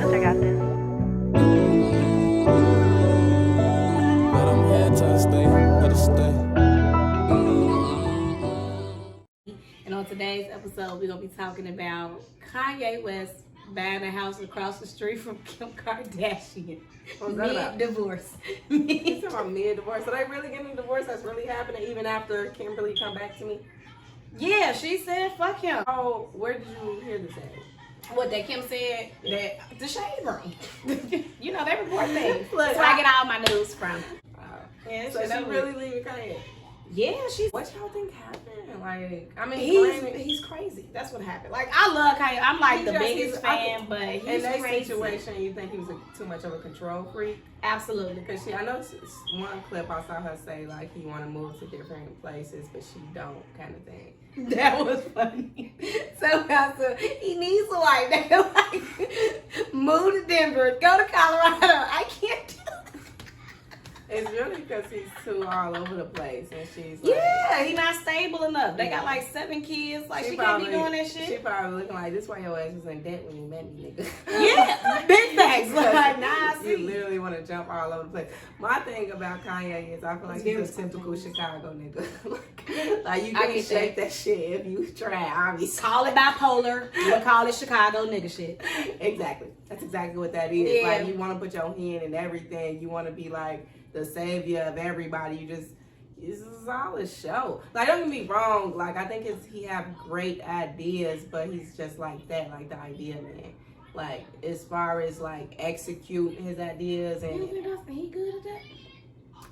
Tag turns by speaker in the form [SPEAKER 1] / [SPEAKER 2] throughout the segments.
[SPEAKER 1] I got this.
[SPEAKER 2] But I'm here to stay, here to stay.
[SPEAKER 3] And on today's episode, we're going to be talking about Kanye West buying a house across the street from Kim Kardashian.
[SPEAKER 4] What's that about?
[SPEAKER 3] Mid-divorce.
[SPEAKER 4] You talking about mid-divorce? So they really getting a divorce? That's really happening even after Kimberly come back to me?
[SPEAKER 3] Yeah, she said, fuck him.
[SPEAKER 4] Oh, where did you hear this at?
[SPEAKER 3] What that Kim said, that the shade room. You know, they report things.
[SPEAKER 4] Look,
[SPEAKER 3] That's where I get all my news from. Yeah,
[SPEAKER 4] So she really leaving Kanye?
[SPEAKER 3] Yeah, she's.
[SPEAKER 4] What y'all think happened? Like, I mean,
[SPEAKER 3] He's crazy. That's what happened. Like, I love Kanye. I'm like the biggest fan, but he's
[SPEAKER 4] in that
[SPEAKER 3] crazy.
[SPEAKER 4] situation, you think he was too much of a control freak?
[SPEAKER 3] Absolutely.
[SPEAKER 4] Because I know one clip I saw her say like he want to move to different places, but she don't, kind of thing.
[SPEAKER 3] That was funny. So I said, he needs to like move to Denver, go to Colorado. I can't do it.
[SPEAKER 4] It's really because he's too all over the place, and she's like,
[SPEAKER 3] yeah, he not stable enough. They got like 7 kids. Like she can't be doing that shit.
[SPEAKER 4] She probably looking like this. Why your ass was in debt when you met me, nigga?
[SPEAKER 3] Yeah, big facts. Like, nah, I
[SPEAKER 4] You
[SPEAKER 3] see.
[SPEAKER 4] literally want to jump all over the place. My thing about Kanye is I feel like he's a typical Chicago nigga. like you can shake that shit if you try. Obviously,
[SPEAKER 3] Call it bipolar. You call it Chicago nigga shit.
[SPEAKER 4] Exactly. That's exactly what that is.
[SPEAKER 3] Yeah.
[SPEAKER 4] Like you want to put your hand in everything. You want to be like the savior of everybody. This is all a show. Like, don't get me wrong. Like, I think he have great ideas, but he's just like that, like the idea man. Like, as far as like execute his ideas, and
[SPEAKER 3] You think he good at that?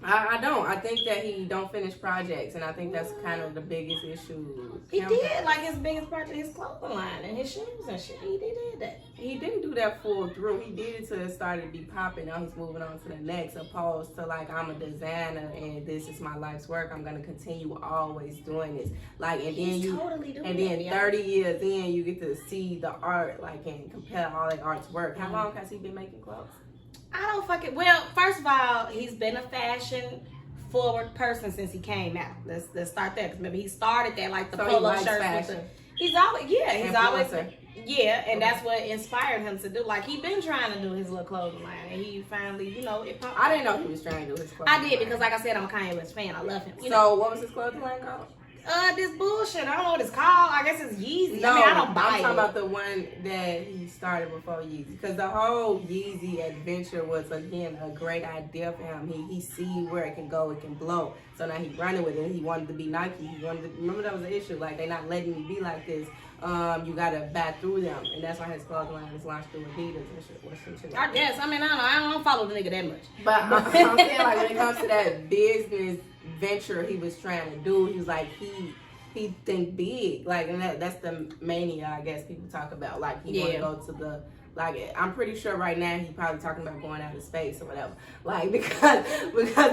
[SPEAKER 4] I don't. I think that he don't finish projects, and I think that's kind of the biggest issue.
[SPEAKER 3] He did like his biggest project, his clothing line and his shoes and shit. He did that.
[SPEAKER 4] He didn't do that full through. He did it till it started to be popping. Now he's moving on to the next, opposed to like, I'm a designer and this is my life's work. I'm gonna continue always doing this. Like, and
[SPEAKER 3] He's
[SPEAKER 4] then
[SPEAKER 3] totally doing
[SPEAKER 4] and then
[SPEAKER 3] that,
[SPEAKER 4] 30 years in, you get to see the art, like, and compare all that art's work. How long has he been making clothes?
[SPEAKER 3] I don't fucking. Well, first of all, he's been a fashion forward person since he came out. Let's start there. Cause remember he started that like the
[SPEAKER 4] So he
[SPEAKER 3] polo
[SPEAKER 4] likes
[SPEAKER 3] shirts.
[SPEAKER 4] fashion.
[SPEAKER 3] He's always
[SPEAKER 4] Influencer.
[SPEAKER 3] yeah, and that's what inspired him to do. Like he been trying to do his little clothing line, and he finally, it popped.
[SPEAKER 4] I didn't know he was trying to do his clothing
[SPEAKER 3] I did
[SPEAKER 4] line.
[SPEAKER 3] because, like I said, I'm a Kanye West fan. I love him.
[SPEAKER 4] So what was his clothing line called?
[SPEAKER 3] This bullshit. I don't know what it's called. I guess it's Yeezy.
[SPEAKER 4] No,
[SPEAKER 3] I mean, I don't buy
[SPEAKER 4] I'm
[SPEAKER 3] it.
[SPEAKER 4] talking about the one that he started before Yeezy. Because the whole Yeezy adventure was, again, a great idea for him. He see where it can go, it can blow. So now he's running with it. He wanted to be Nike. He wanted to, remember that was the issue. Like, they're not letting me be like this. You got to bat through them. And that's why his clothing line is launched through Adidas and shit. Or some shit like
[SPEAKER 3] I guess. I mean, I don't follow the nigga that much.
[SPEAKER 4] But I'm saying, like, when it comes to that business venture he was trying to do, he was like, he think big, like, and that's the mania I guess people talk about. Like he want to go to the, like, I'm pretty sure right now he probably talking about going out of space or whatever. Like because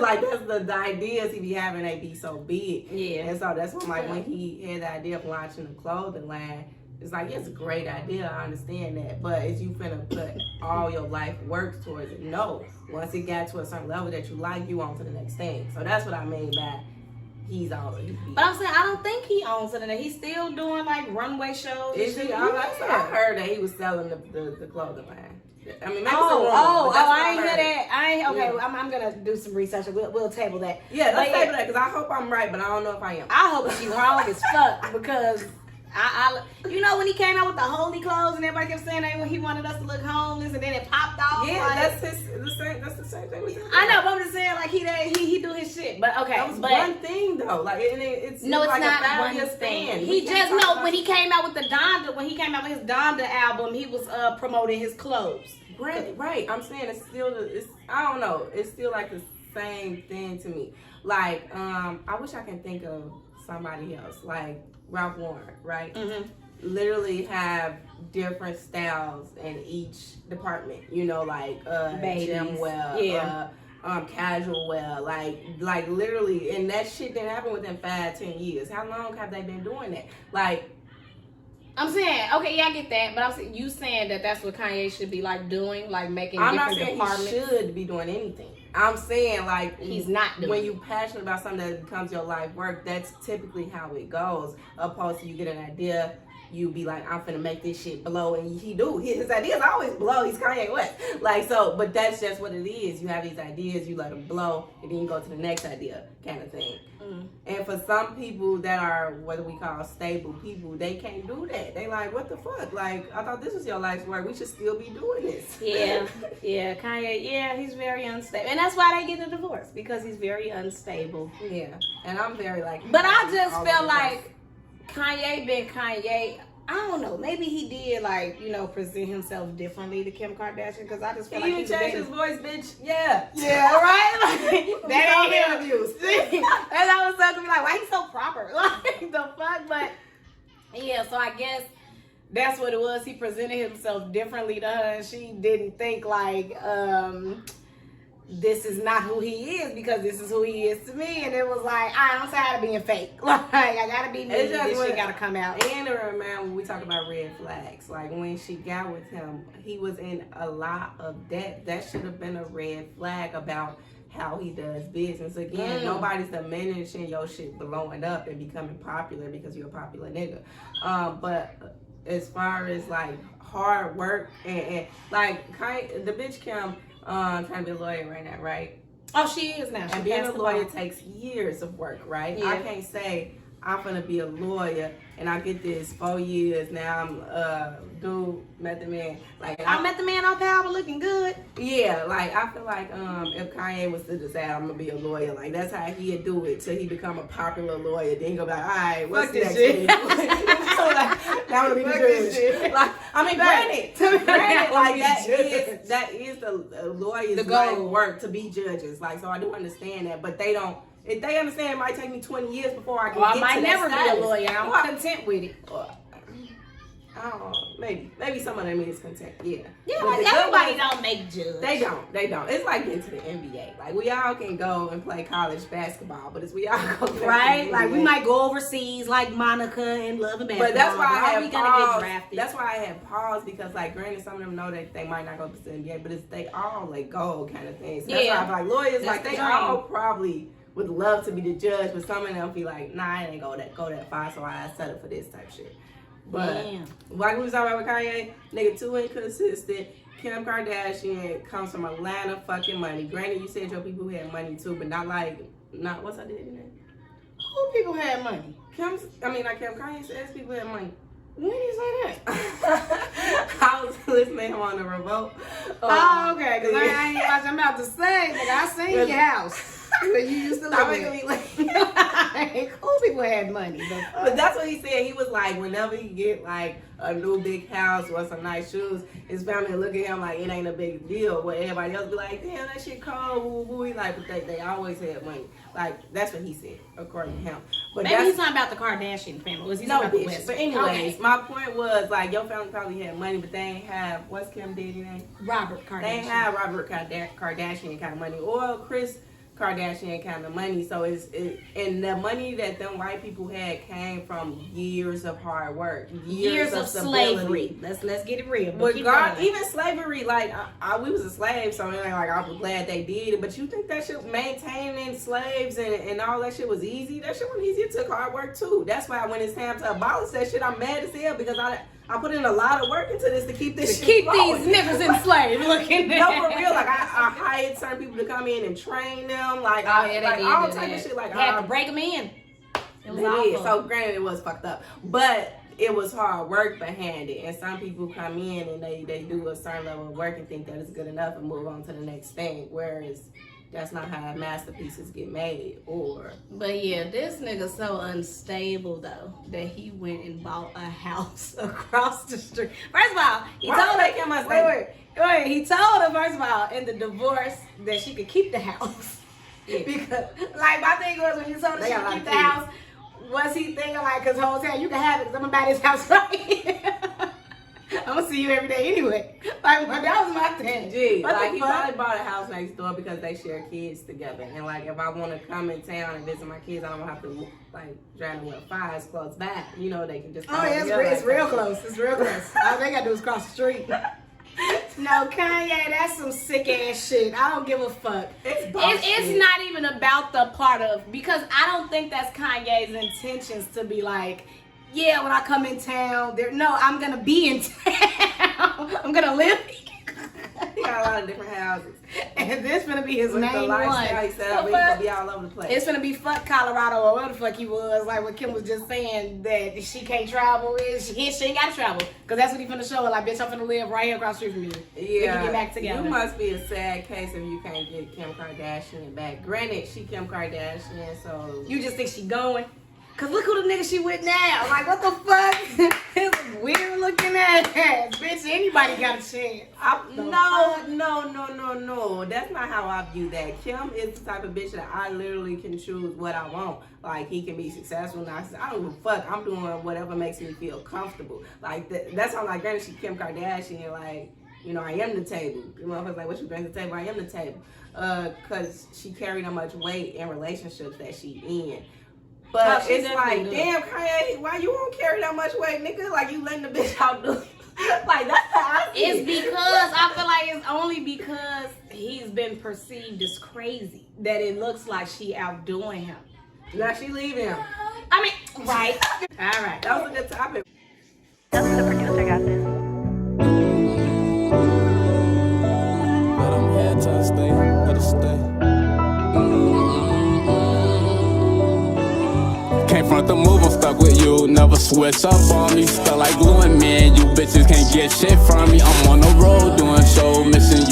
[SPEAKER 4] like that's the ideas he be having, they be so big.
[SPEAKER 3] Yeah.
[SPEAKER 4] And so that's when, like, when he had the idea of launching the clothing line, it's like, yeah, it's a great idea, I understand that, but is you finna put all your life work towards it? No. Once it got to a certain level that you like, you on to the next thing. So that's what I mean by he's already big.
[SPEAKER 3] But I'm saying I don't think he owns it. He's still doing like runway shows.
[SPEAKER 4] Is he? I heard that he was selling the clothing line. I mean, maybe
[SPEAKER 3] I ain't hear that. I ain't okay. Yeah. I'm gonna do some research. We'll table that.
[SPEAKER 4] Yeah, let's table that because I hope I'm right, but I don't know if I am.
[SPEAKER 3] I hope she's wrong as fuck because I when he came out with the holy clothes and everybody kept saying that he wanted us to look homeless and then it popped off.
[SPEAKER 4] Yeah,
[SPEAKER 3] like,
[SPEAKER 4] that's the same thing.
[SPEAKER 3] I know, but I'm just saying like he do his shit. But okay,
[SPEAKER 4] that was one thing though. Like it's
[SPEAKER 3] no, it's
[SPEAKER 4] like
[SPEAKER 3] not one thing. He just when he came out with the Donda, when he came out with his Donda album, he was promoting his clothes.
[SPEAKER 4] Right. I'm saying it's still I don't know. It's still like the same thing to me. Like I wish I can think of somebody else like Ralph Lauren, right? Mm-hmm. Literally have different styles in each department. Like gym wear, casual wear, like literally, and that shit didn't happen within 5-10 years. How long have they been doing that? Like,
[SPEAKER 3] I'm saying, okay, yeah, I get that, but I'm saying you saying that that's what Kanye should be like doing, like making different departments.
[SPEAKER 4] I'm not saying he should be doing anything. I'm saying, like,
[SPEAKER 3] he's not doing
[SPEAKER 4] when you're passionate about something that becomes your life work, that's typically how it goes. Opposed to you get an idea, you be like, I'm finna make this shit blow, and he do. His ideas always blow. He's Kanye West. Like, so, but that's just what it is. You have these ideas, you let them blow, and then you go to the next idea kind of thing. And for some people that are what we call stable people, they can't do that. They like, what the fuck? Like, I thought this was your life's work. We should still be doing this.
[SPEAKER 3] Yeah, Kanye, he's very unstable. And that's why they get a divorce, because he's very unstable.
[SPEAKER 4] Yeah, and I'm very like...
[SPEAKER 3] But I just felt like Kanye been Kanye. I don't know. Maybe he did, like, you know, present himself differently to Kim Kardashian, because I just feel like he
[SPEAKER 4] changed his voice, bitch. Yeah.
[SPEAKER 3] Yeah, right? Like, that ain't interviews. And I was supposed to be like, why he so proper? Like, the fuck? But, yeah, so I guess that's what it was. He presented himself differently to her, and she didn't think, like, this is not who he is, because this is who he is to me. And it was like, I'm tired of being fake. Like, I gotta be me. This shit gotta come out.
[SPEAKER 4] And remember when we talk about red flags, like when she got with him, he was in a lot of debt. That should have been a red flag about how he does business. Again, nobody's diminishing your shit blowing up and becoming popular because you're a popular nigga. But as far as like hard work and like the bitch Kim trying to be a lawyer right now, right?
[SPEAKER 3] Oh, she is now.
[SPEAKER 4] And being a lawyer takes years of work, right? Yeah. I can't say I'm gonna be a lawyer and I get this 4 years. Now I'm dude Method Man. Like
[SPEAKER 3] I met the man on Power looking good.
[SPEAKER 4] Yeah, like I feel like if Kanye was to decide I'm gonna be a lawyer, like that's how he'd do it till he become a popular lawyer. Then he go like, all right, what's the next thing? Like, now I'm gonna be the judge. Like, I mean, granted, like that is the lawyer's life work to be judges. Like, so I do understand that, but they don't. If they understand, it might take me 20 years before I can get to that
[SPEAKER 3] I might never
[SPEAKER 4] status.
[SPEAKER 3] be a lawyer. I'm content with it.
[SPEAKER 4] I don't know. Maybe some of them is content. Yeah.
[SPEAKER 3] Yeah, like everybody don't make judge.
[SPEAKER 4] They don't. It's like getting to the NBA. Like we all can go and play college basketball, but it's we all go
[SPEAKER 3] right. Like we might go overseas, like Monica and Love and Basketball.
[SPEAKER 4] But that's why I have
[SPEAKER 3] gonna get drafted.
[SPEAKER 4] That's why I have pause because, like, granted, some of them know that they might not go to the NBA, but it's they all like goal kind of things. So that's why I'm like lawyers, that's like they all probably would love to be the judge, but some of them be like, nah, I ain't go that far, so I settle for this type shit. But like we was talking about with Kanye, nigga too inconsistent. Kim Kardashian comes from Atlanta fucking money. Granted, you said your people had money too, but not what's I did name?
[SPEAKER 3] Who people had money?
[SPEAKER 4] Kanye says people had money.
[SPEAKER 3] When did you say that?
[SPEAKER 4] I was listening to him on the remote.
[SPEAKER 3] Oh, okay, because I'm about to say, nigga, I seen your house. Where you used to live like, cool people had money.
[SPEAKER 4] But that's what he said. He was like, whenever he get like a new big house or some nice shoes, his family look at him like it ain't a big deal. But everybody else be like, damn, that shit cold. Woo, woo. He like, but they always had money. Like, that's what he said, according to him. But
[SPEAKER 3] maybe he's talking about the Kardashian family. Was he talking about the West?
[SPEAKER 4] But anyways, my point was like, your family probably had money, but they ain't have, what's Kim Diddy name?
[SPEAKER 3] Robert Kardashian.
[SPEAKER 4] They ain't have Robert Kardashian kind of money or Kris Kardashian kind of money. So and the money that them white people had came from years of hard work, years of
[SPEAKER 3] slavery. Let's get it real.
[SPEAKER 4] But even slavery, like we was a slave, so like I was glad they did it. But you think that shit maintaining slaves and all that shit was easy? That shit wasn't easy. It took hard work too. That's why when it's time to abolish that shit, I'm mad as hell because I put in a lot of work into this to keep this shit
[SPEAKER 3] keep
[SPEAKER 4] flowing.
[SPEAKER 3] These niggas enslaved. Looking
[SPEAKER 4] no, for real. Like I hired certain people to come in and train them. Like
[SPEAKER 3] they
[SPEAKER 4] all type of shit. Like
[SPEAKER 3] they had to break them in.
[SPEAKER 4] It was awful. So granted, it was fucked up, but it was hard work behind it. And some people come in and they do a certain level of work and think that it's good enough and move on to the next thing. Whereas that's not how masterpieces get made.
[SPEAKER 3] But yeah, this nigga so unstable though that he went and bought a house across the street. First of all, he told her. Wait, he told her first of all in the divorce that she could keep the house. Yeah. Because like my thing was when you told her she could keep the house, was he thinking like, cause whole time you can have it, cause I'm gonna buy this house right here. I'm gonna see you every day anyway. Like, that was my thing.
[SPEAKER 4] Gee, like he probably bought a house next door because they share kids together. And like, if I want to come in town and visit my kids, I don't have to like drive to 5 close by. You know, they can just.
[SPEAKER 3] Oh yeah, it's real close. It's real close. All they gotta do is cross the street. No, Kanye, that's some sick ass shit. I don't give a fuck. It's not even about the part of, because I don't think that's Kanye's intentions to be like, yeah, when I come in town, I'm gonna be in town. I'm gonna live.
[SPEAKER 4] He got a lot of different houses.
[SPEAKER 3] And this gonna be his main
[SPEAKER 4] the lifestyle
[SPEAKER 3] one.
[SPEAKER 4] he set up, he's gonna be all over the place.
[SPEAKER 3] It's gonna be fuck Colorado or whatever the fuck he was. Like what Kim was just saying that she can't travel. She ain't gotta travel. Cause that's what he finna show her. Like, bitch, I'm finna live right here across the street from you.
[SPEAKER 4] Yeah.
[SPEAKER 3] We can get back together.
[SPEAKER 4] You must be a sad case if you can't get Kim Kardashian back. Granted, she Kim Kardashian, so.
[SPEAKER 3] You just think she going? Cause look who the nigga she with now. Like, what the fuck? It's weird looking ass. Bitch, anybody got a chance.
[SPEAKER 4] No. That's not how I view that. Kim is the type of bitch that I literally can choose what I want. Like, he can be successful. I don't give a fuck. I'm doing whatever makes me feel comfortable. Like, that's how, like, granted, she Kim Kardashian, like, you know, I am the table. The motherfucker's like, what you bring to the table? I am the table. Cause she carried how much weight in relationships that she in. But it's like, damn, Kanye, why you won't carry that much weight, nigga? Like, you letting the bitch out do like, that's how I see
[SPEAKER 3] It's because, I feel like it's only because he's been perceived as crazy that it looks like she outdoing him.
[SPEAKER 4] Now she leaving him.
[SPEAKER 3] I mean, right. All right.
[SPEAKER 4] That was a good topic.
[SPEAKER 1] That's the producer got this.
[SPEAKER 2] But I'm here to stay, here to stay. Came from the move, I'm stuck with you. Never switch up on me. Stuck like glue and man, you bitches can't get shit from me. I'm on the road doing show, missing